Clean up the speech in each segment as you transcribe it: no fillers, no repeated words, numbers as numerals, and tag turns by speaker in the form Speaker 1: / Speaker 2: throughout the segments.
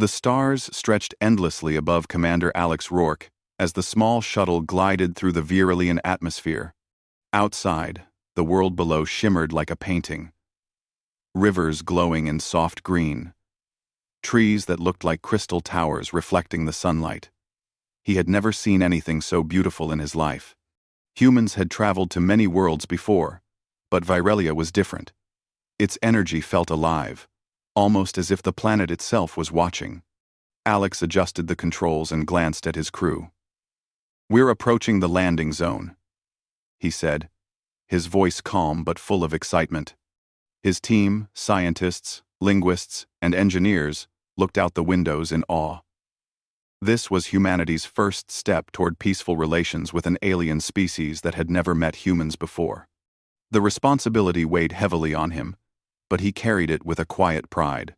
Speaker 1: The stars stretched endlessly above Commander Alex Rourke as the small shuttle glided through the Virilian atmosphere. Outside, the world below shimmered like a painting. Rivers glowing in soft green. Trees that looked like crystal towers reflecting the sunlight. He had never seen anything so beautiful in his life. Humans had traveled to many worlds before, but Virelia was different. Its energy felt alive, almost as if the planet itself was watching. Alex adjusted the controls and glanced at his crew. "We're approaching the landing zone," he said, his voice calm but full of excitement. His team, scientists, linguists, and engineers, looked out the windows in awe. This was humanity's first step toward peaceful relations with an alien species that had never met humans before. The responsibility weighed heavily on him, but he carried it with a quiet pride.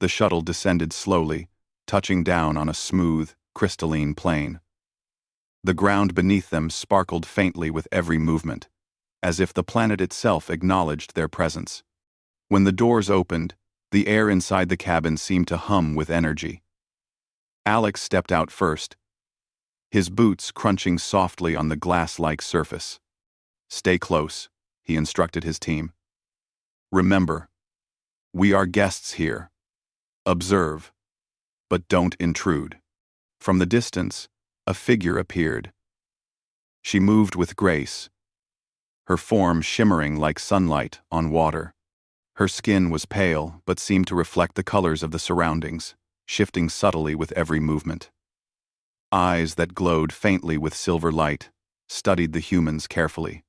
Speaker 1: The shuttle descended slowly, touching down on a smooth, crystalline plain. The ground beneath them sparkled faintly with every movement, as if the planet itself acknowledged their presence. When the doors opened, the air inside the cabin seemed to hum with energy. Alex stepped out first, his boots crunching softly on the glass-like surface. "Stay close," he instructed his team. "Remember, we are guests here. Observe, but don't intrude." From the distance, a figure appeared. She moved with grace, her form shimmering like sunlight on water. Her skin was pale but seemed to reflect the colors of the surroundings, shifting subtly with every movement. Eyes that glowed faintly with silver light studied the humans carefully.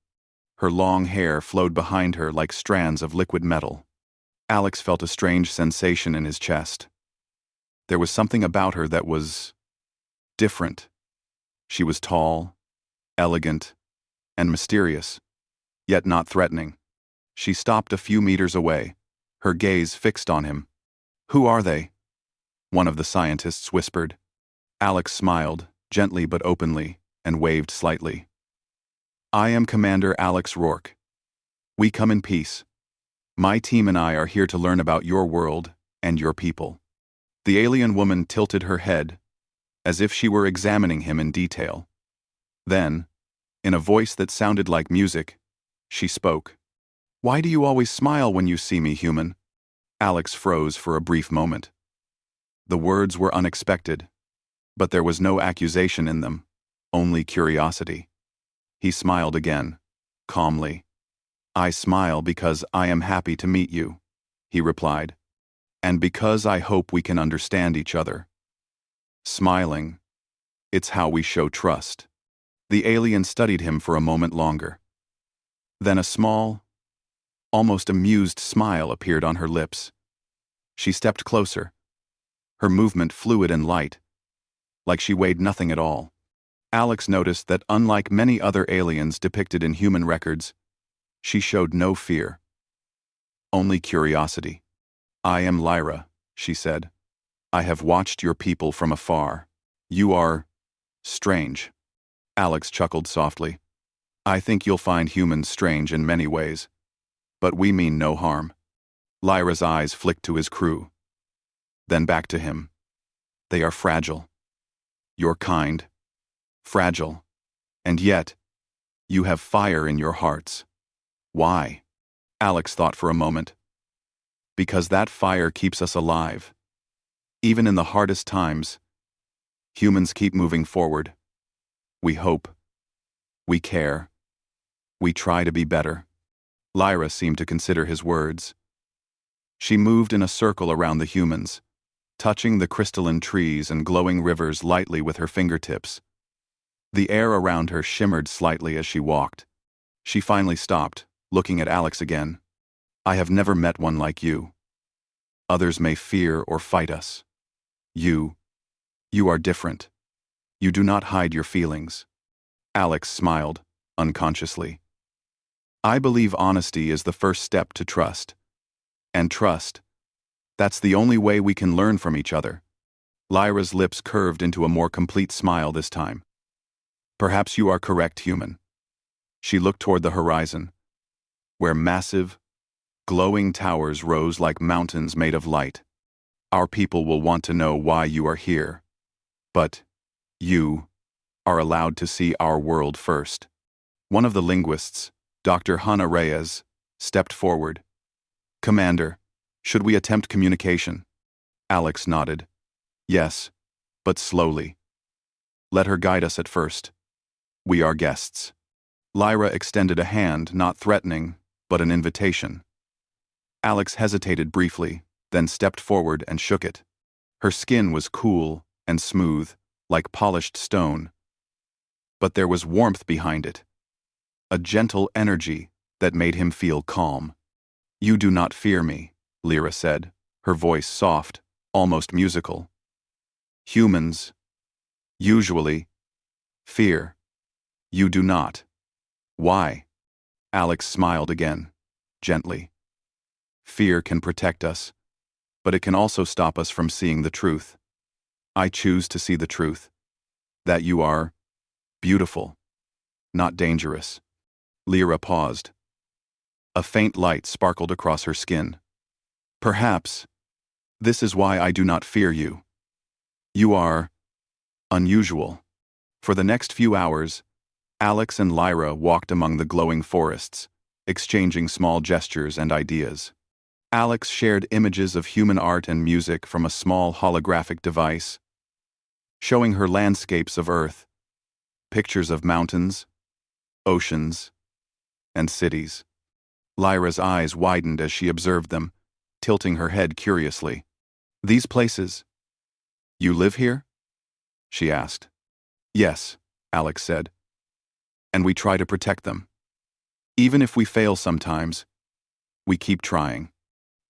Speaker 1: Her long hair flowed behind her like strands of liquid metal. Alex felt a strange sensation in his chest. There was something about her that was different. She was tall, elegant, and mysterious, yet not threatening. She stopped a few meters away, her gaze fixed on him. "Who are they?" one of the scientists whispered. Alex smiled, gently but openly, and waved slightly. "I am Commander Alex Rourke. We come in peace. My team and I are here to learn about your world and your people." The alien woman tilted her head, as if she were examining him in detail. Then, in a voice that sounded like music, she spoke. "Why do you always smile when you see me, human?" Alex froze for a brief moment. The words were unexpected, but there was no accusation in them, only curiosity. He smiled again, calmly. "I smile because I am happy to meet you," he replied, "and because I hope we can understand each other." Smiling, it's how we show trust. The alien studied him for a moment longer. Then a small, almost amused smile appeared on her lips. She stepped closer, her movement fluid and light, like she weighed nothing at all. Alex noticed that unlike many other aliens depicted in human records, she showed no fear, only curiosity. "I am Lyra," she said. "I have watched your people from afar. You are strange." Alex chuckled softly. "I think you'll find humans strange in many ways, but we mean no harm." Lyra's eyes flicked to his crew, then back to him. "They are fragile. Your kind. Fragile. And yet, you have fire in your hearts. Why?" Alex thought for a moment. "Because that fire keeps us alive. Even in the hardest times, humans keep moving forward. We hope. We care. We try to be better." Lyra seemed to consider his words. She moved in a circle around the humans, touching the crystalline trees and glowing rivers lightly with her fingertips. The air around her shimmered slightly as she walked. She finally stopped, looking at Alex again. "I have never met one like you. Others may fear or fight us. You are different. You do not hide your feelings." Alex smiled, unconsciously. "I believe honesty is the first step to trust. And trust, that's the only way we can learn from each other." Lyra's lips curved into a more complete smile this time. "Perhaps you are correct, human." She looked toward the horizon, where massive, glowing towers rose like mountains made of light. Our people will want to know why you are here. But you are allowed to see our world first. One of the linguists, Dr. Hannah Reyes, stepped forward. Commander, should we attempt communication? Alex nodded. Yes, but slowly. Let her guide us at first. We are guests. Lyra extended a hand, not threatening, but an invitation. Alex hesitated briefly, then stepped forward and shook it. Her skin was cool and smooth, like polished stone. But there was warmth behind it. A gentle energy that made him feel calm. You do not fear me, Lyra said, her voice soft, almost musical. Humans, usually, fear. You do not. Why? Alex smiled again, gently. Fear can protect us, but it can also stop us from seeing the truth. I choose to see the truth. That you are beautiful, not dangerous. Lyra paused. A faint light sparkled across her skin. Perhaps this is why I do not fear you. You are unusual. For the next few hours, Alex and Lyra walked among the glowing forests, exchanging small gestures and ideas. Alex shared images of human art and music from a small holographic device, showing her landscapes of Earth, pictures of mountains, oceans, and cities. Lyra's eyes widened as she observed them, tilting her head curiously. These places. You live here? She asked. Yes, Alex said. And we try to protect them. Even if we fail sometimes, we keep trying.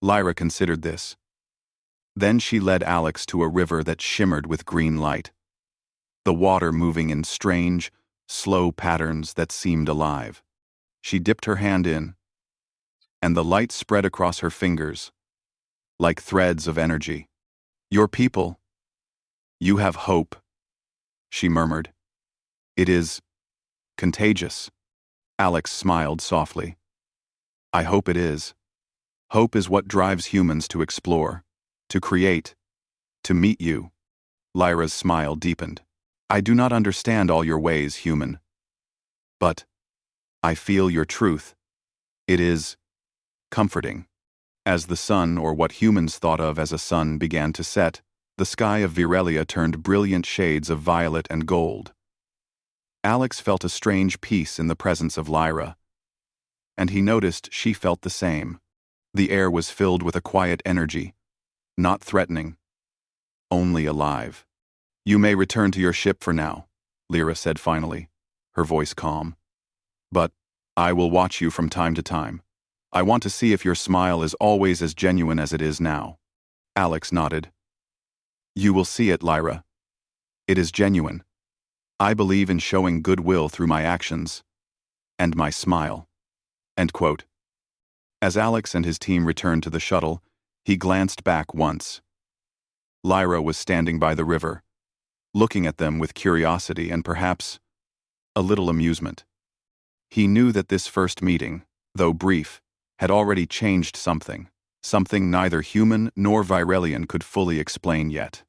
Speaker 1: Lyra considered this. Then she led Alex to a river that shimmered with green light, the water moving in strange, slow patterns that seemed alive. She dipped her hand in, and the light spread across her fingers, like threads of energy. Your people. You have hope, she murmured. It is contagious. Alex smiled softly. I hope it is. Hope is what drives humans to explore, to create, to meet you. Lyra's smile deepened. I do not understand all your ways, human. But I feel your truth. It is comforting. As the sun, or what humans thought of as a sun, began to set, the sky of Virelia turned brilliant shades of violet and gold. Alex felt a strange peace in the presence of Lyra, and he noticed she felt the same. The air was filled with a quiet energy, not threatening, only alive. You may return to your ship for now, Lyra said finally, her voice calm. But I will watch you from time to time. I want to see if your smile is always as genuine as it is now. Alex nodded. You will see it, Lyra. It is genuine. I believe in showing goodwill through my actions and my smile. End quote. As Alex and his team returned to the shuttle, he glanced back once. Lyra was standing by the river, looking at them with curiosity and perhaps a little amusement. He knew that this first meeting, though brief, had already changed something neither human nor Virelian could fully explain yet.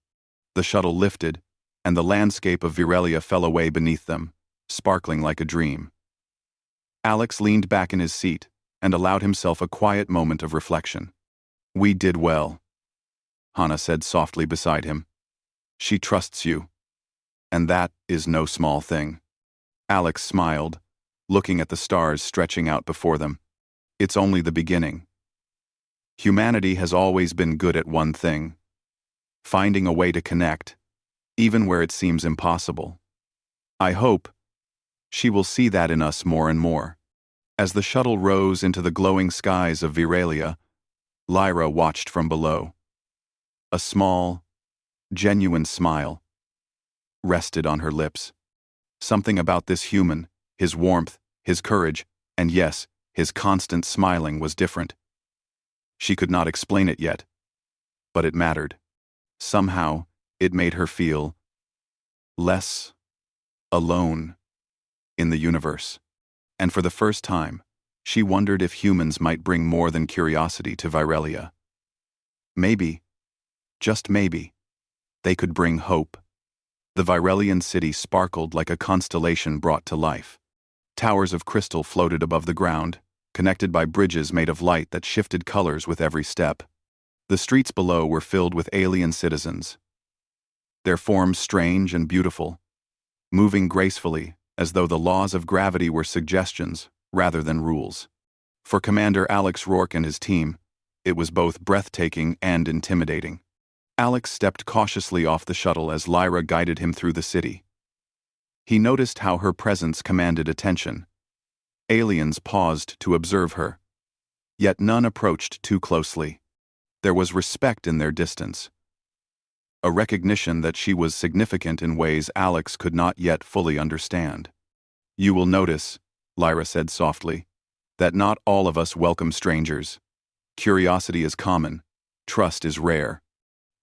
Speaker 1: The shuttle lifted, and the landscape of Virelia fell away beneath them, sparkling like a dream. Alex leaned back in his seat and allowed himself a quiet moment of reflection. We did well, Hannah said softly beside him. She trusts you, and that is no small thing. Alex smiled, looking at the stars stretching out before them. It's only the beginning. Humanity has always been good at one thing: finding a way to connect, even where it seems impossible. I hope she will see that in us more and more. As the shuttle rose into the glowing skies of Virelia, Lyra watched from below. A small, genuine smile rested on her lips. Something about this human, his warmth, his courage, and yes, his constant smiling was different. She could not explain it yet, but it mattered. Somehow, it made her feel less alone in the universe. And for the first time, she wondered if humans might bring more than curiosity to Virelia. Maybe just maybe, they could bring hope. The Virelian city sparkled like a constellation brought to life. Towers of crystal floated above the ground, connected by bridges made of light that shifted colors with every step. The streets below were filled with alien citizens, their forms strange and beautiful, moving gracefully as though the laws of gravity were suggestions rather than rules. For Commander Alex Rourke and his team, it was both breathtaking and intimidating. Alex stepped cautiously off the shuttle as Lyra guided him through the city. He noticed how her presence commanded attention. Aliens paused to observe her, yet none approached too closely. There was respect in their distance, a recognition that she was significant in ways Alex could not yet fully understand. "You will notice," Lyra said softly, "that not all of us welcome strangers. Curiosity is common, trust is rare."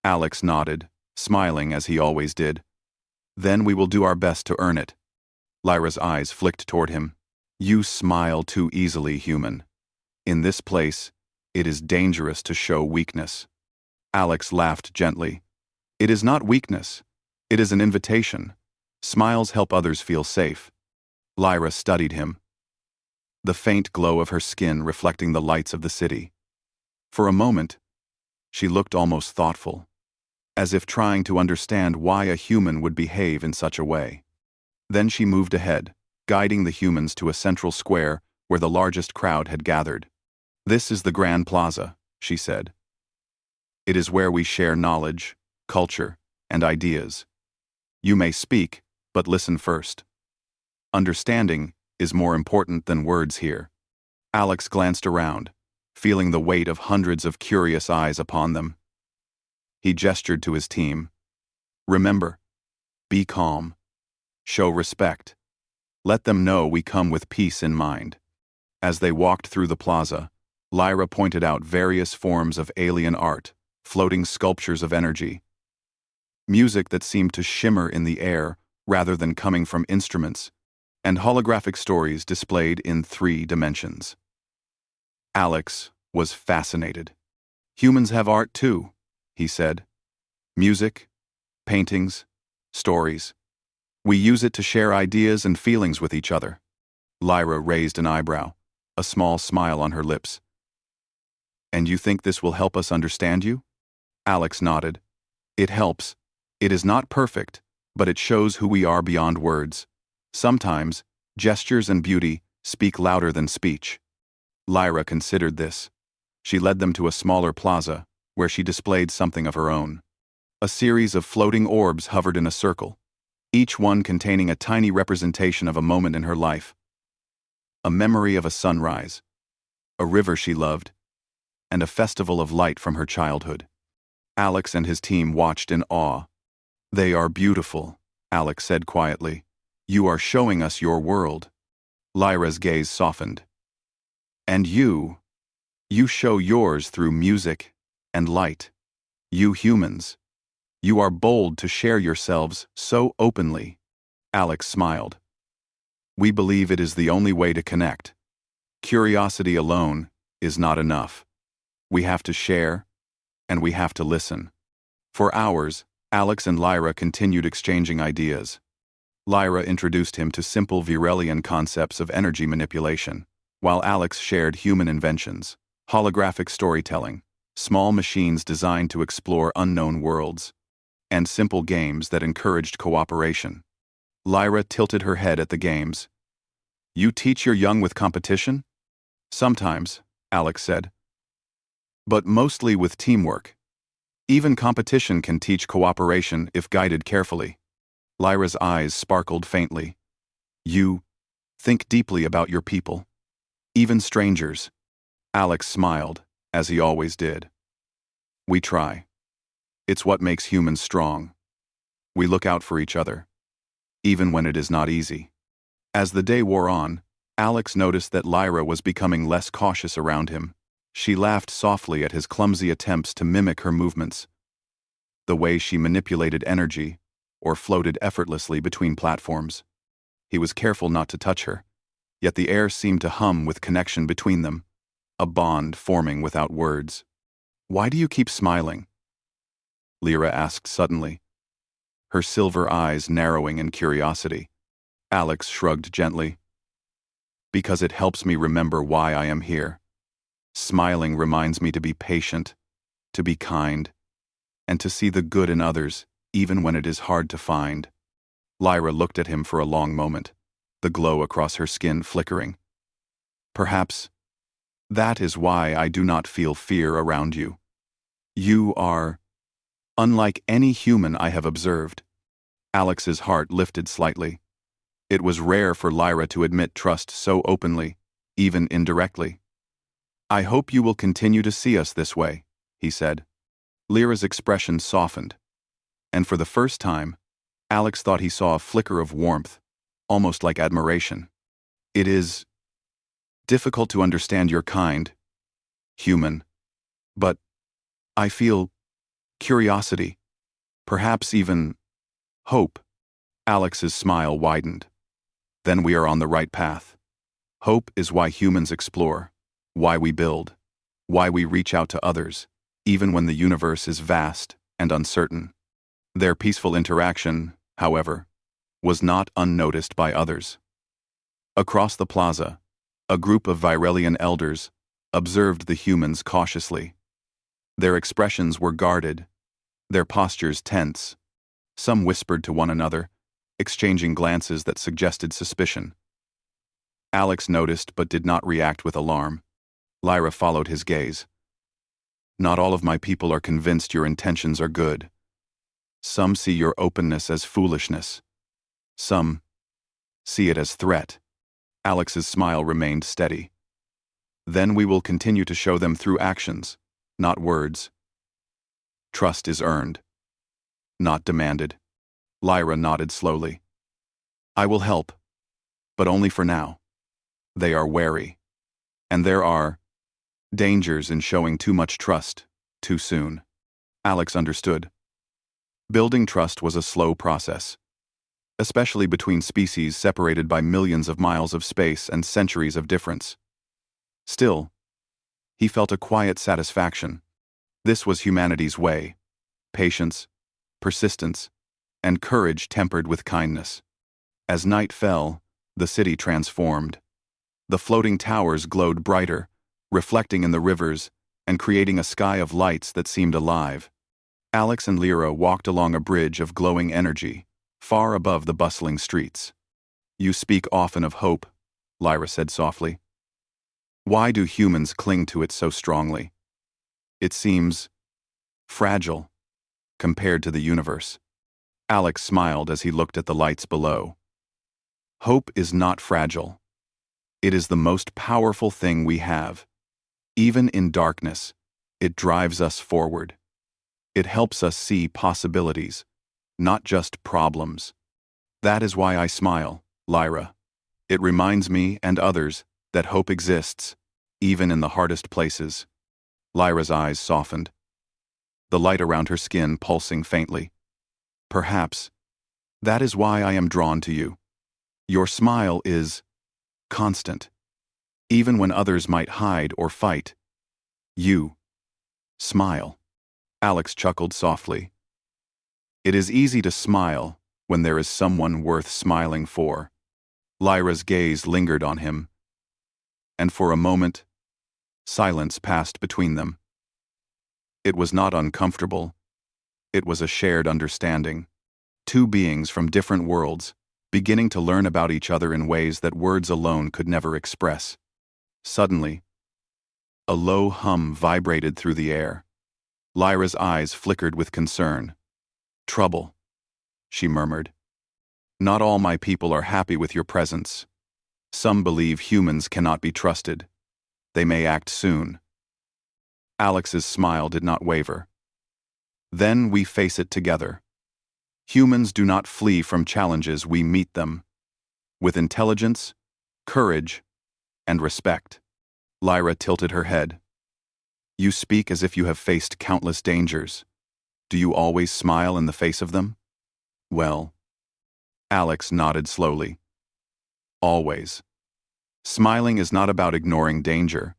Speaker 1: Alex nodded, smiling as he always did. "Then we will do our best to earn it." Lyra's eyes flicked toward him. "You smile too easily, human. In this place, it is dangerous to show weakness." Alex laughed gently. "It is not weakness. It is an invitation. Smiles help others feel safe." Lyra studied him, the faint glow of her skin reflecting the lights of the city. For a moment, she looked almost thoughtful, as if trying to understand why a human would behave in such a way. Then she moved ahead, guiding the humans to a central square where the largest crowd had gathered. "This is the Grand Plaza," she said. "It is where we share knowledge, culture, and ideas. You may speak, but listen first. Understanding is more important than words here." Alex glanced around, feeling the weight of hundreds of curious eyes upon them. He gestured to his team. "Remember, be calm. Show respect. Let them know we come with peace in mind." As they walked through the plaza, Lyra pointed out various forms of alien art, floating sculptures of energy, music that seemed to shimmer in the air rather than coming from instruments, and holographic stories displayed in 3 dimensions. Alex was fascinated. "Humans have art too," he said. "Music, paintings, stories. We use it to share ideas and feelings with each other." Lyra raised an eyebrow, a small smile on her lips. "And you think this will help us understand you?" Alex nodded. "It helps. It is not perfect, but it shows who we are beyond words. Sometimes, gestures and beauty speak louder than speech." Lyra considered this. She led them to a smaller plaza, where she displayed something of her own. A series of floating orbs hovered in a circle, each one containing a tiny representation of a moment in her life. A memory of a sunrise, a river she loved, and a festival of light from her childhood. Alex and his team watched in awe. "They are beautiful," Alex said quietly. "You are showing us your world." Lyra's gaze softened. "And you show yours through music and light. You humans, you are bold to share yourselves so openly." Alex smiled. "We believe it is the only way to connect. Curiosity alone is not enough. We have to share, and we have to listen." For hours, Alex and Lyra continued exchanging ideas. Lyra introduced him to simple Virelian concepts of energy manipulation, while Alex shared human inventions, holographic storytelling, small machines designed to explore unknown worlds, and simple games that encouraged cooperation. Lyra tilted her head at the games. "You teach your young with competition?" "Sometimes," Alex said. "But mostly with teamwork. Even competition can teach cooperation if guided carefully." Lyra's eyes sparkled faintly. "You think deeply about your people, even strangers." Alex smiled, as he always did. "We try. It's what makes humans strong. We look out for each other, even when it is not easy." As the day wore on, Alex noticed that Lyra was becoming less cautious around him. She laughed softly at his clumsy attempts to mimic her movements, the way she manipulated energy or floated effortlessly between platforms. He was careful not to touch her, yet the air seemed to hum with connection between them, a bond forming without words. "Why do you keep smiling?" Lyra asked suddenly, her silver eyes narrowing in curiosity. Alex shrugged gently. Because it helps me remember why I am here. Smiling reminds me to be patient, to be kind, and to see the good in others, even when it is hard to find. Lyra looked at him for a long moment, the glow across her skin flickering. Perhaps that is why I do not feel fear around you. You are unlike any human I have observed. Alex's heart lifted slightly. It was rare for Lyra to admit trust so openly, even indirectly. I hope you will continue to see us this way, he said. Lyra's expression softened, and for the first time, Alex thought he saw a flicker of warmth, almost like admiration. It is difficult to understand your kind, human, but I feel curiosity, perhaps even hope. Alex's smile widened. Then we are on the right path. Hope is why humans explore, why we build, why we reach out to others, even when the universe is vast and uncertain. Their peaceful interaction, however, was not unnoticed by others. Across the plaza, a group of Virelian elders observed the humans cautiously. Their expressions were guarded, their postures tense. Some whispered to one another, exchanging glances that suggested suspicion. Alex noticed but did not react with alarm. Lyra followed his gaze. Not all of my people are convinced your intentions are good. Some see your openness as foolishness. Some see it as threat. Alex's smile remained steady. Then we will continue to show them through actions, not words. Trust is earned, not demanded. Lyra nodded slowly. I will help, but only for now. They are wary, and there are dangers in showing too much trust too soon. Alex understood. Building trust was a slow process, especially between species separated by millions of miles of space and centuries of difference. Still, he felt a quiet satisfaction. This was humanity's way: patience, persistence, and courage tempered with kindness. As night fell, the city transformed. The floating towers glowed brighter, reflecting in the rivers and creating a sky of lights that seemed alive. Alex and Lyra walked along a bridge of glowing energy, far above the bustling streets. You speak often of hope, Lyra said softly. Why do humans cling to it so strongly? It seems fragile compared to the universe. Alex smiled as he looked at the lights below. Hope is not fragile. It is the most powerful thing we have. Even in darkness, it drives us forward. It helps us see possibilities, not just problems. That is why I smile, Lyra. It reminds me and others that hope exists, even in the hardest places. Lyra's eyes softened, the light around her skin pulsing faintly. Perhaps that is why I am drawn to you. Your smile is constant. Even when others might hide or fight, you smile. Alex chuckled softly. It is easy to smile when there is someone worth smiling for. Lyra's gaze lingered on him, and for a moment, silence passed between them. It was not uncomfortable. It was a shared understanding. Two beings from different worlds, beginning to learn about each other in ways that words alone could never express. Suddenly, a low hum vibrated through the air. Lyra's eyes flickered with concern. Trouble, she murmured. Not all my people are happy with your presence. Some believe humans cannot be trusted. They may act soon. Alex's smile did not waver. Then we face it together. Humans do not flee from challenges, we meet them. With intelligence, courage, and respect. Lyra tilted her head. You speak as if you have faced countless dangers. Do you always smile in the face of them? Well, Alex nodded slowly. Always. Smiling is not about ignoring danger.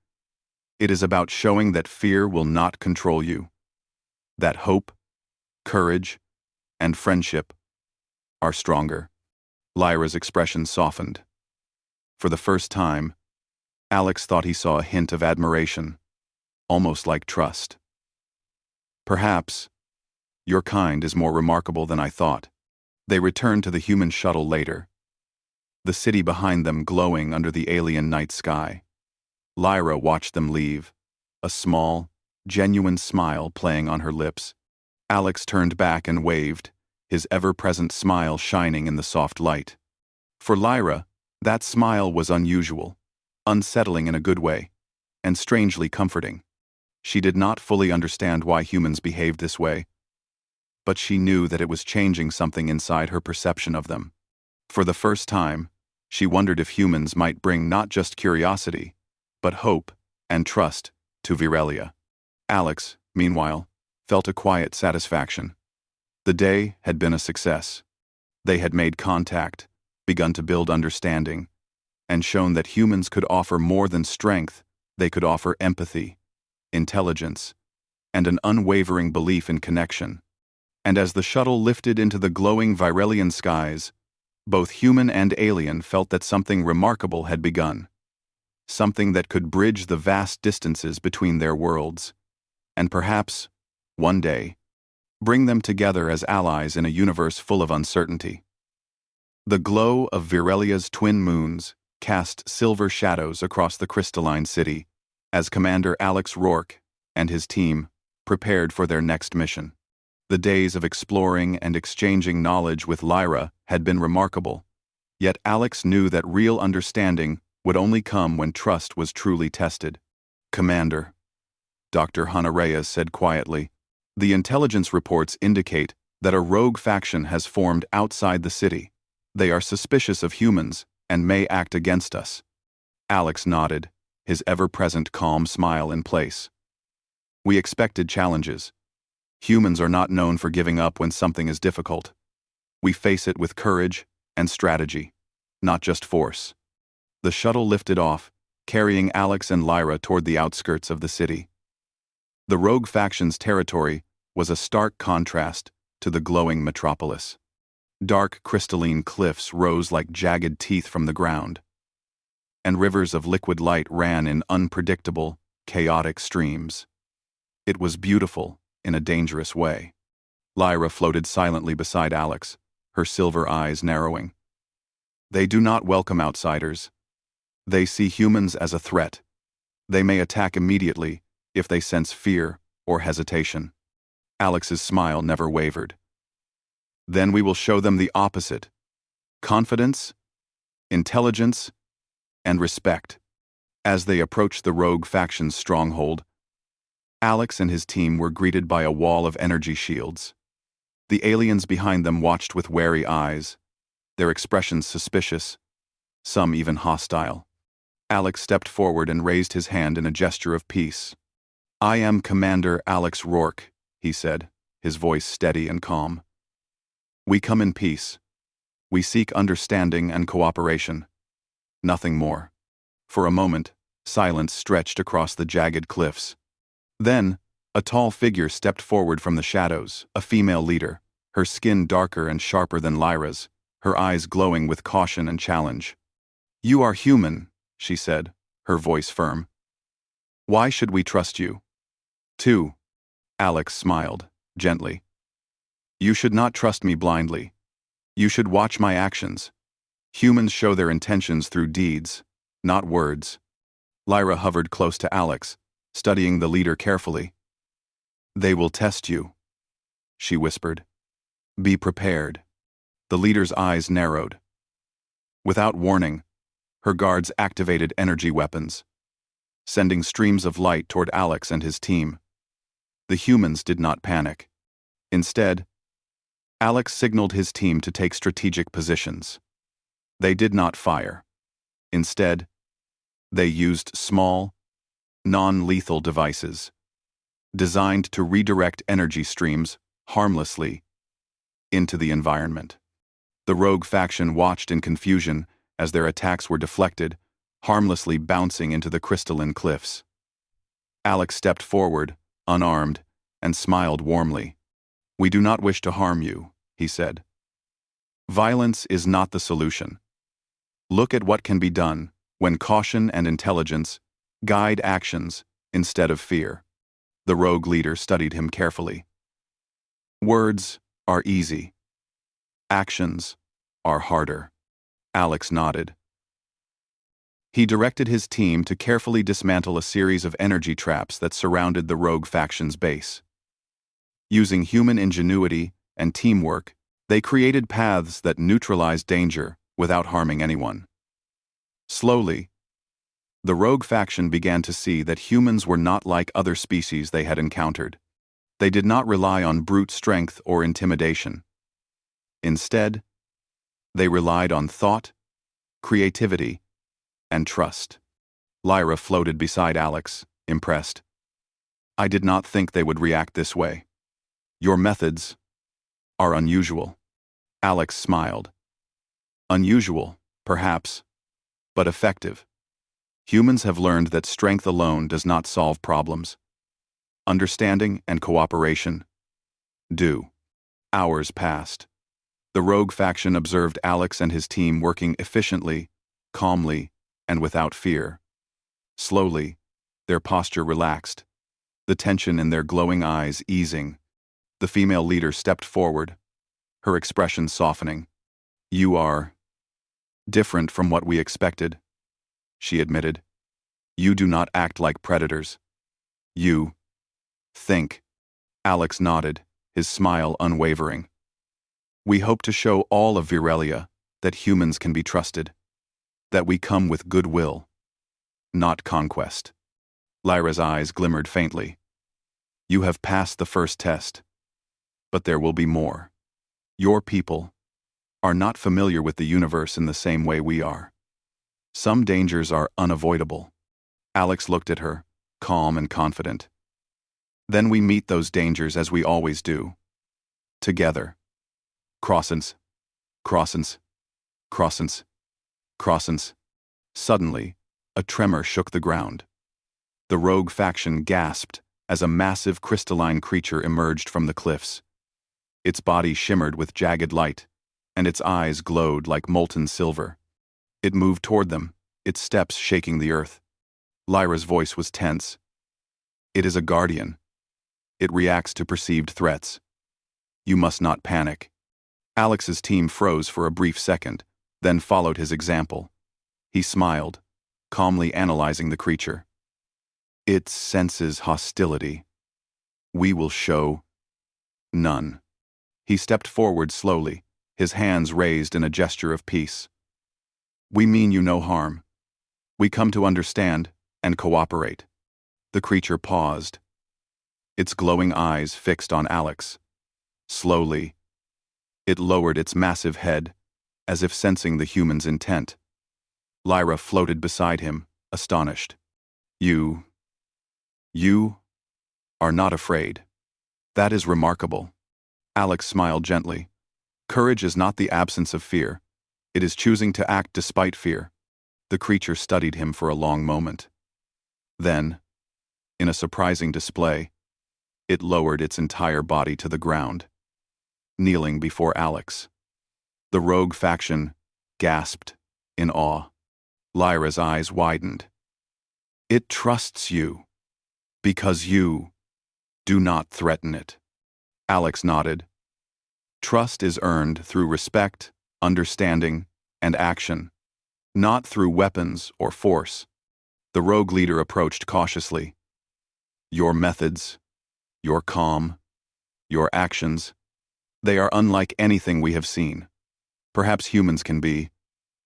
Speaker 1: It is about showing that fear will not control you. That hope courage, and friendship are stronger. Lyra's expression softened. For the first time, Alex thought he saw a hint of admiration, almost like trust. Perhaps, your kind is more remarkable than I thought. They returned to the human shuttle later, the city behind them glowing under the alien night sky. Lyra watched them leave, a small, genuine smile playing on her lips. Alex turned back and waved, his ever-present smile shining in the soft light. For Lyra, that smile was unusual, unsettling in a good way, and strangely comforting. She did not fully understand why humans behaved this way, but she knew that it was changing something inside her perception of them. For the first time, she wondered if humans might bring not just curiosity, but hope and trust to Virelia. Alex, meanwhile, felt a quiet satisfaction. The day had been a success. They had made contact, begun to build understanding, and shown that humans could offer more than strength. They could offer empathy, intelligence, and an unwavering belief in connection. And as the shuttle lifted into the glowing Virelian skies, both human and alien felt that something remarkable had begun. Something that could bridge the vast distances between their worlds, and perhaps, one day, bring them together as allies in a universe full of uncertainty. The glow of Virelia's twin moons cast silver shadows across the crystalline city as Commander Alex Rourke and his team prepared for their next mission. The days of exploring and exchanging knowledge with Lyra had been remarkable, yet Alex knew that real understanding would only come when trust was truly tested. "Commander," Dr. Hannah Reyes said quietly, "the intelligence reports indicate that a rogue faction has formed outside the city. They are suspicious of humans and may act against us." Alex nodded, his ever-present calm smile in place. "We expected challenges. Humans are not known for giving up when something is difficult. We face it with courage and strategy, not just force." The shuttle lifted off, carrying Alex and Lyra toward the outskirts of the city. The rogue faction's territory was a stark contrast to the glowing metropolis. Dark crystalline cliffs rose like jagged teeth from the ground, and rivers of liquid light ran in unpredictable, chaotic streams. It was beautiful in a dangerous way. Lyra floated silently beside Alex, her silver eyes narrowing. "They do not welcome outsiders. They see humans as a threat. They may attack immediately if they sense fear or hesitation." Alex's smile never wavered. "Then we will show them the opposite: confidence, intelligence, and respect." As they approached the rogue faction's stronghold, Alex and his team were greeted by a wall of energy shields. The aliens behind them watched with wary eyes, their expressions suspicious, some even hostile. Alex stepped forward and raised his hand in a gesture of peace. "I am Commander Alex Rourke," he said, his voice steady and calm. "We come in peace. We seek understanding and cooperation. Nothing more." For a moment, silence stretched across the jagged cliffs. Then, a tall figure stepped forward from the shadows, a female leader, her skin darker and sharper than Lyra's, her eyes glowing with caution and challenge. "You are human," she said, her voice firm. "Why should we trust you?" "Two." Alex smiled, gently. "You should not trust me blindly. You should watch my actions. Humans show their intentions through deeds, not words." Lyra hovered close to Alex, studying the leader carefully. "They will test you," she whispered. "Be prepared." The leader's eyes narrowed. Without warning, her guards activated energy weapons, sending streams of light toward Alex and his team. The humans did not panic. Instead, Alex signaled his team to take strategic positions. They did not fire. Instead, they used small, non-lethal devices, designed to redirect energy streams harmlessly into the environment. The rogue faction watched in confusion as their attacks were deflected, harmlessly bouncing into the crystalline cliffs. Alex stepped forward, unarmed, and smiled warmly. "We do not wish to harm you," he said. "Violence is not the solution. Look at what can be done when caution and intelligence guide actions instead of fear." The rogue leader studied him carefully. "Words are easy. Actions are harder." Alex nodded. He directed his team to carefully dismantle a series of energy traps that surrounded the rogue faction's base. Using human ingenuity and teamwork, they created paths that neutralized danger without harming anyone. Slowly, the rogue faction began to see that humans were not like other species they had encountered. They did not rely on brute strength or intimidation. Instead, they relied on thought, creativity, and trust. Lyra floated beside Alex, impressed. "I did not think they would react this way. Your methods are unusual." Alex smiled. "Unusual, perhaps, but effective. Humans have learned that strength alone does not solve problems. Understanding and cooperation do." Hours passed. The rogue faction observed Alex and his team working efficiently, calmly, and without fear. Slowly, their posture relaxed, the tension in their glowing eyes easing. The female leader stepped forward, her expression softening. "You are different from what we expected," she admitted. "You do not act like predators. You think." Alex nodded, his smile unwavering. "We hope to show all of Virelia that humans can be trusted, that we come with goodwill, not conquest." Lyra's eyes glimmered faintly. "You have passed the first test, but there will be more. Your people are not familiar with the universe in the same way we are. Some dangers are unavoidable." Alex looked at her, calm and confident. "Then we meet those dangers as we always do. Together. Crossens, crossens, crossens, crossens." Suddenly, a tremor shook the ground. The rogue faction gasped as a massive crystalline creature emerged from the cliffs. Its body shimmered with jagged light, and its eyes glowed like molten silver. It moved toward them, its steps shaking the earth. Lyra's voice was tense. "It is a guardian. It reacts to perceived threats. You must not panic." Alex's team froze for a brief second, then followed his example. He smiled, calmly analyzing the creature. "It senses hostility. We will show none." He stepped forward slowly, his hands raised in a gesture of peace. "We mean you no harm. We come to understand and cooperate." The creature paused, its glowing eyes fixed on Alex. Slowly, it lowered its massive head, as if sensing the human's intent. Lyra floated beside him, astonished. You are not afraid. That is remarkable." Alex smiled gently. "Courage is not the absence of fear. It is choosing to act despite fear." The creature studied him for a long moment. Then, in a surprising display, it lowered its entire body to the ground, kneeling before Alex. The rogue faction gasped in awe. Lyra's eyes widened. "It trusts you, because you do not threaten it." Alex nodded. "Trust is earned through respect, understanding, and action, not through weapons or force." The rogue leader approached cautiously. "Your methods, your calm, your actions, they are unlike anything we have seen. Perhaps humans can be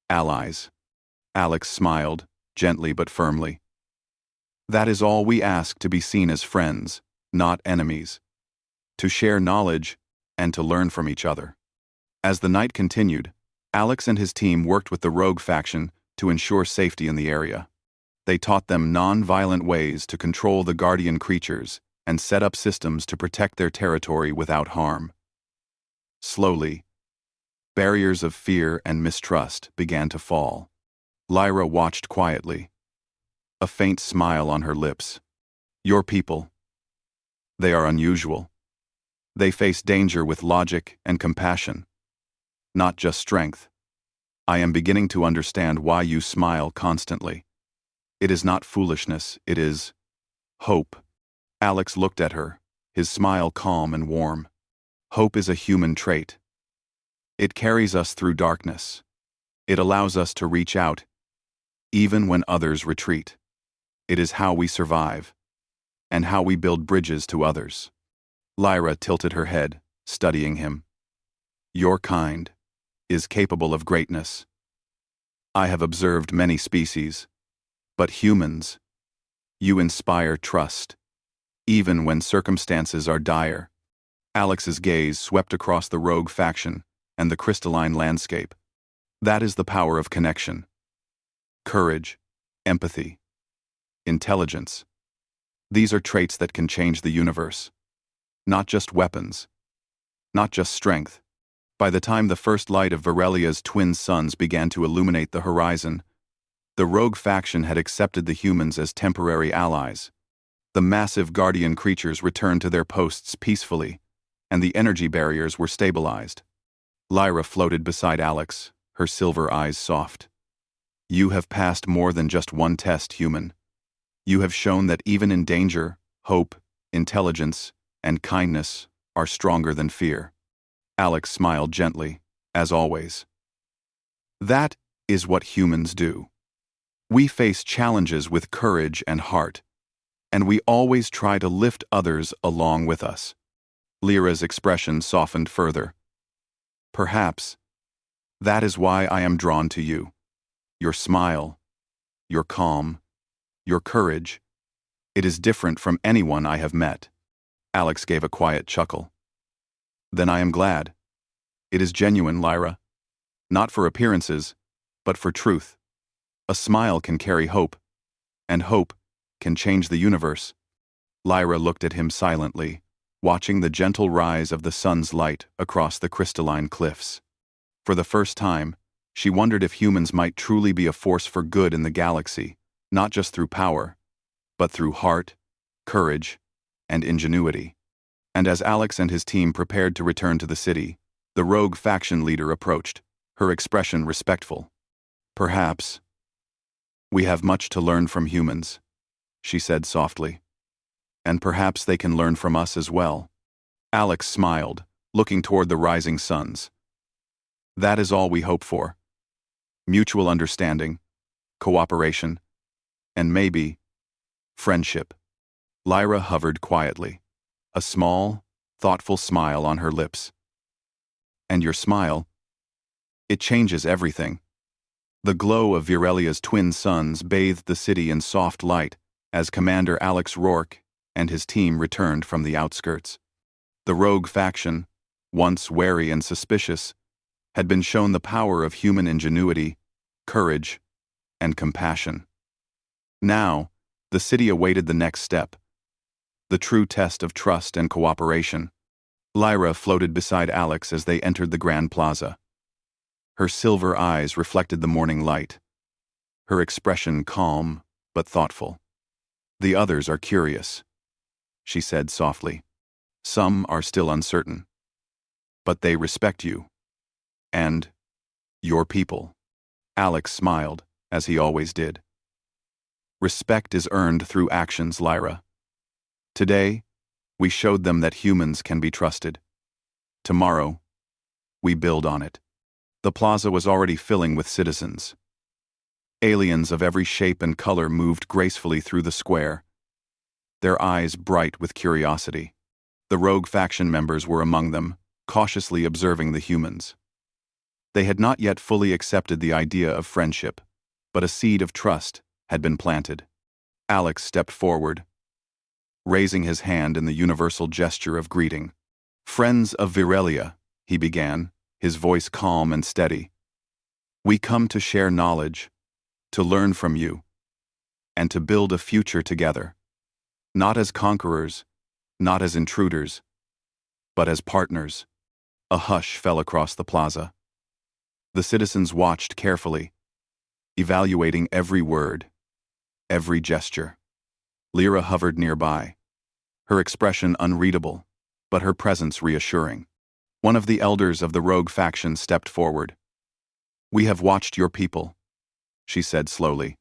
Speaker 1: allies." Alex smiled, gently but firmly. "That is all we ask, to be seen as friends, not enemies. To share knowledge and to learn from each other." As the night continued, Alex and his team worked with the rogue faction to ensure safety in the area. They taught them non-violent ways to control the guardian creatures and set up systems to protect their territory without harm. Slowly, barriers of fear and mistrust began to fall. Lyra watched quietly, a faint smile on her lips. "Your people, they are unusual. They face danger with logic and compassion, not just strength. I am beginning to understand why you smile constantly. It is not foolishness, it is hope. Alex looked at her, his smile calm and warm. Hope is a human trait. It carries us through darkness. It allows us to reach out, even when others retreat. It is how we survive, and how we build bridges to others. Lyra tilted her head, studying him. Your kind is capable of greatness. I have observed many species, but humans, you inspire trust, even when circumstances are dire. Alex's gaze swept across the rogue faction and the crystalline landscape. That is the power of connection. Courage, empathy, intelligence. These are traits that can change the universe. Not just weapons, not just strength. By the time the first light of Virelia's twin suns began to illuminate the horizon, the rogue faction had accepted the humans as temporary allies. The massive guardian creatures returned to their posts peacefully, and the energy barriers were stabilized. Lyra floated beside Alex, her silver eyes soft. You have passed more than just one test, human. You have shown that even in danger, hope, intelligence, and kindness are stronger than fear. Alex smiled gently, as always. That is what humans do. We face challenges with courage and heart, and we always try to lift others along with us. Lyra's expression softened further. Perhaps that is why I am drawn to you. Your smile, your calm, your courage. It is different from anyone I have met. Alex gave a quiet chuckle. Then I am glad. It is genuine, Lyra. Not for appearances, but for truth. A smile can carry hope, and hope can change the universe. Lyra looked at him silently, watching the gentle rise of the sun's light across the crystalline cliffs. For the first time, she wondered if humans might truly be a force for good in the galaxy, not just through power, but through heart, courage, and ingenuity. And as Alex and his team prepared to return to the city, the rogue faction leader approached, her expression respectful. Perhaps we have much to learn from humans, she said softly. And perhaps they can learn from us as well. Alex smiled, looking toward the rising suns. That is all we hope for. Mutual understanding, cooperation, and maybe friendship. Lyra hovered quietly, a small, thoughtful smile on her lips. And your smile, it changes everything. The glow of Virelia's twin suns bathed the city in soft light as Commander Alex Rourke and his team returned from the outskirts. The rogue faction, once wary and suspicious, had been shown the power of human ingenuity, courage, and compassion. Now, the city awaited the next step, the true test of trust and cooperation. Lyra floated beside Alex as they entered the Grand Plaza. Her silver eyes reflected the morning light, her expression calm but thoughtful. The others are curious, she said softly. Some are still uncertain, but they respect you. And your people. Alex smiled, as he always did. Respect is earned through actions, Lyra. Today, we showed them that humans can be trusted. Tomorrow, we build on it. The plaza was already filling with citizens. Aliens of every shape and color moved gracefully through the square, their eyes bright with curiosity. The rogue faction members were among them, cautiously observing the humans. They had not yet fully accepted the idea of friendship, but a seed of trust had been planted. Alex stepped forward, raising his hand in the universal gesture of greeting. Friends of Virelia, he began, his voice calm and steady. We come to share knowledge, to learn from you, and to build a future together. Not as conquerors, not as intruders, but as partners. A hush fell across the plaza. The citizens watched carefully, evaluating every word, every gesture. Lyra hovered nearby, her expression unreadable, but her presence reassuring. One of the elders of the rogue faction stepped forward. "We have watched your people," she said slowly.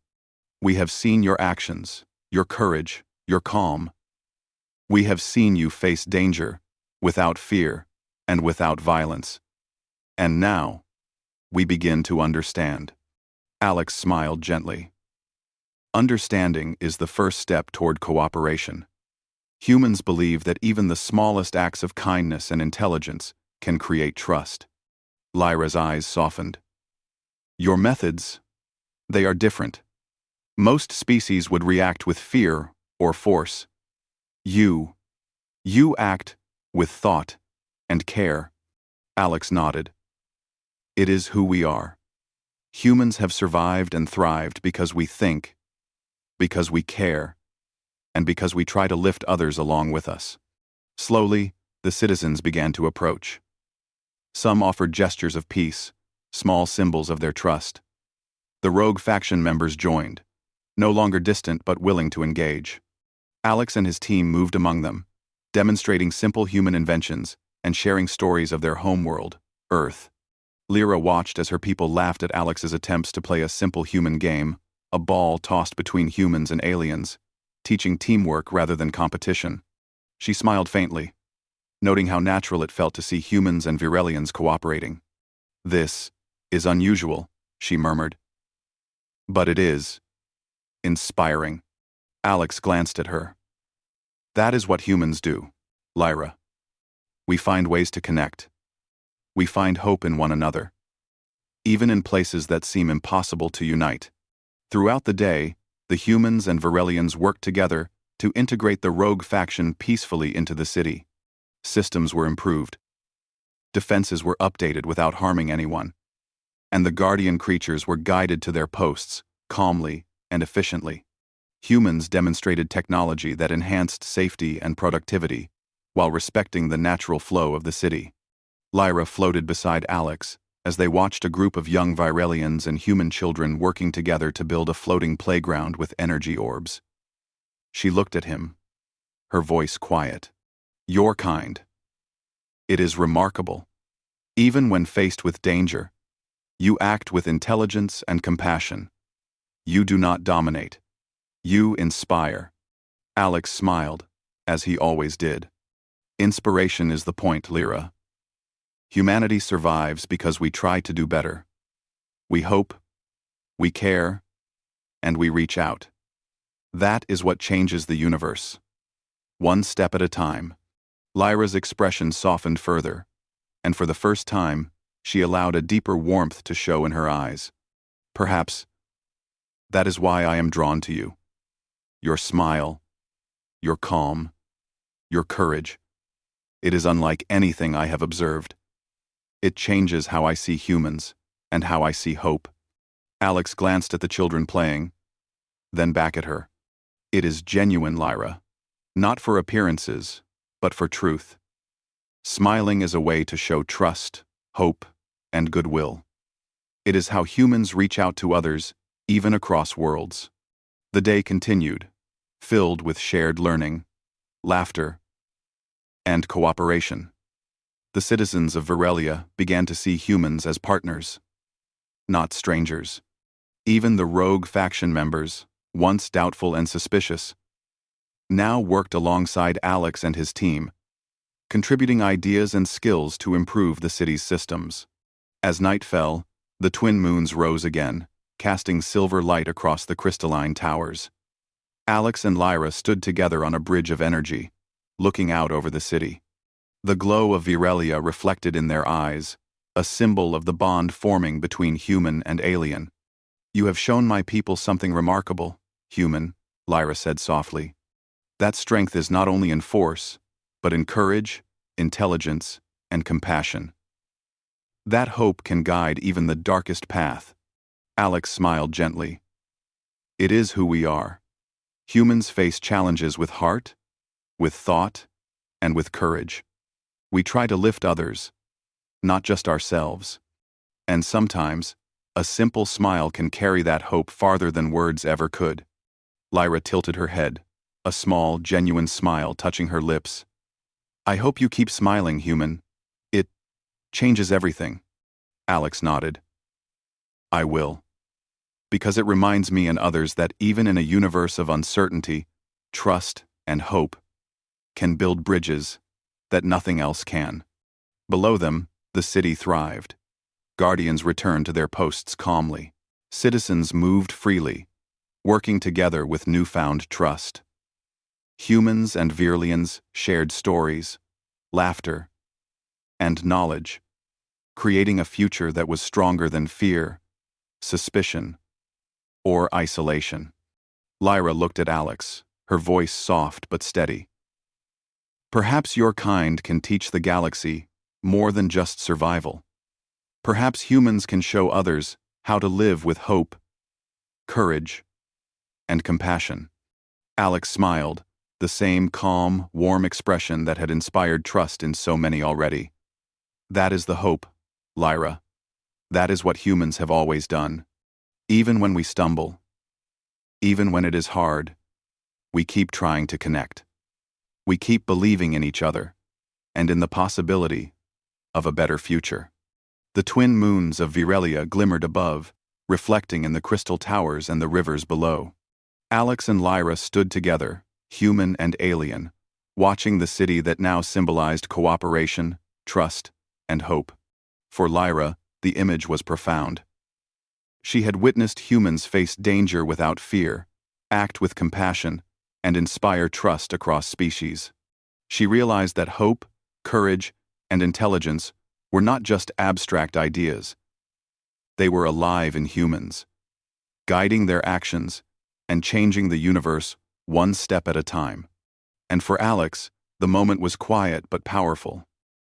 Speaker 1: "We have seen your actions, your courage, your calm. We have seen you face danger, without fear, and without violence. And now, we begin to understand." Alex smiled gently. Understanding is the first step toward cooperation. Humans believe that even the smallest acts of kindness and intelligence can create trust. Lyra's eyes softened. "Your methods, they are different. Most species would react with fear or force. You act with thought and care." Alex nodded. "It is who we are. Humans have survived and thrived because we think, because we care, and because we try to lift others along with us." Slowly, the citizens began to approach. Some offered gestures of peace, small symbols of their trust. The rogue faction members joined, no longer distant but willing to engage. Alex and his team moved among them, demonstrating simple human inventions and sharing stories of their homeworld, Earth. Lyra watched as her people laughed at Alex's attempts to play a simple human game, a ball tossed between humans and aliens, teaching teamwork rather than competition. She smiled faintly, noting how natural it felt to see humans and Virelians cooperating. "This is unusual," she murmured. "But it is inspiring." Alex glanced at her. "That is what humans do, Lyra. We find ways to connect. We find hope in one another, even in places that seem impossible to unite." Throughout the day, the humans and Virelians worked together to integrate the rogue faction peacefully into the city. Systems were improved. Defenses were updated without harming anyone. And the guardian creatures were guided to their posts, calmly and efficiently. Humans demonstrated technology that enhanced safety and productivity, while respecting the natural flow of the city. Lyra floated beside Alex as they watched a group of young Virelians and human children working together to build a floating playground with energy orbs. She looked at him, her voice quiet. "Your kind. It is remarkable. Even when faced with danger, you act with intelligence and compassion. You do not dominate. You inspire." Alex smiled, as he always did. "Inspiration is the point, Lyra. Humanity survives because we try to do better. We hope, we care, and we reach out. That is what changes the universe. One step at a time." Lyra's expression softened further, and for the first time, she allowed a deeper warmth to show in her eyes. "Perhaps that is why I am drawn to you. Your smile, your calm, your courage. It is unlike anything I have observed. It changes how I see humans and how I see hope." Alex glanced at the children playing, then back at her. "It is genuine, Lyra. Not for appearances, but for truth. Smiling is a way to show trust, hope, and goodwill. It is how humans reach out to others, even across worlds." The day continued, filled with shared learning, laughter, and cooperation. The citizens of Virelia began to see humans as partners, not strangers. Even the rogue faction members, once doubtful and suspicious, now worked alongside Alex and his team, contributing ideas and skills to improve the city's systems. As night fell, the twin moons rose again, casting silver light across the crystalline towers. Alex and Lyra stood together on a bridge of energy, looking out over the city. The glow of Virelia reflected in their eyes, a symbol of the bond forming between human and alien. "You have shown my people something remarkable, human," Lyra said softly. "That strength is not only in force, but in courage, intelligence, and compassion. That hope can guide even the darkest path." Alex smiled gently. "It is who we are. Humans face challenges with heart, with thought, and with courage. We try to lift others, not just ourselves. And sometimes, a simple smile can carry that hope farther than words ever could." Lyra tilted her head, a small, genuine smile touching her lips. I hope you keep smiling, human. It changes everything. Alex nodded. I will. Because it reminds me and others that even in a universe of uncertainty, trust and hope can build bridges that nothing else can. Below them, the city thrived. Guardians returned to their posts calmly. Citizens moved freely, working together with newfound trust. Humans and Virlians shared stories, laughter, and knowledge, creating a future that was stronger than fear, suspicion, or isolation. Lyra looked at Alex, her voice soft but steady. Perhaps your kind can teach the galaxy more than just survival. Perhaps humans can show others how to live with hope, courage, and compassion. Alex smiled, the same calm, warm expression that had inspired trust in so many already. That is the hope, Lyra. That is what humans have always done. Even when we stumble, even when it is hard, we keep trying to connect. We keep believing in each other, and in the possibility of a better future. The twin moons of Virelia glimmered above, reflecting in the crystal towers and the rivers below. Alex and Lyra stood together, human and alien, watching the city that now symbolized cooperation, trust, and hope. For Lyra, the image was profound. She had witnessed humans face danger without fear, act with compassion, and inspire trust across species. She realized that hope, courage, and intelligence were not just abstract ideas. They were alive in humans, guiding their actions and changing the universe one step at a time. And for Alex, the moment was quiet but powerful.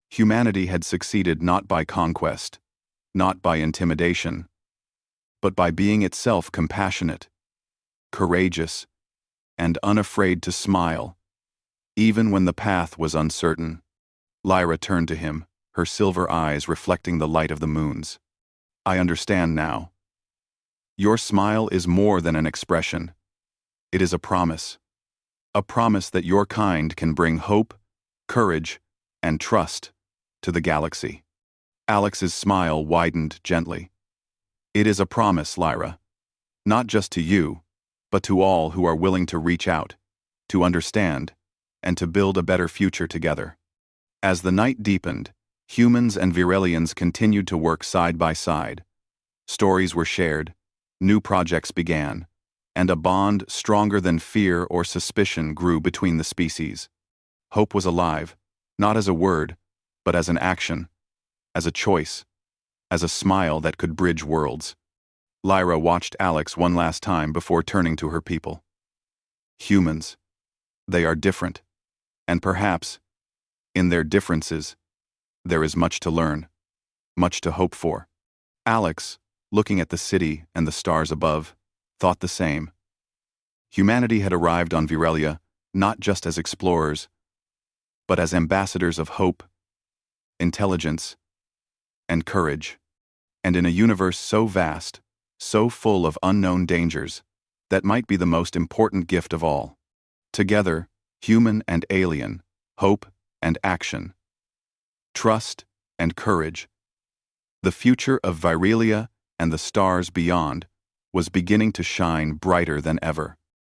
Speaker 1: Humanity had succeeded not by conquest, not by intimidation, but by being itself compassionate, courageous, and unafraid to smile, even when the path was uncertain. Lyra turned to him, her silver eyes reflecting the light of the moons. I understand now. Your smile is more than an expression. It is a promise that your kind can bring hope, courage, and trust to the galaxy. Alex's smile widened gently. It is a promise, Lyra, not just to you, but to all who are willing to reach out, to understand, and to build a better future together. As the night deepened, humans and Virelians continued to work side by side. Stories were shared, new projects began, and a bond stronger than fear or suspicion grew between the species. Hope was alive, not as a word, but as an action, as a choice, as a smile that could bridge worlds. Lyra watched Alex one last time before turning to her people. Humans. They are different, and perhaps, in their differences, there is much to learn, much to hope for. Alex, looking at the city and the stars above, thought the same. Humanity had arrived on Virelia not just as explorers, but as ambassadors of hope, intelligence, and courage. And in a universe so vast, so full of unknown dangers, that might be the most important gift of all. Together, human and alien, hope and action, trust and courage. The future of Virelia and the stars beyond was beginning to shine brighter than ever.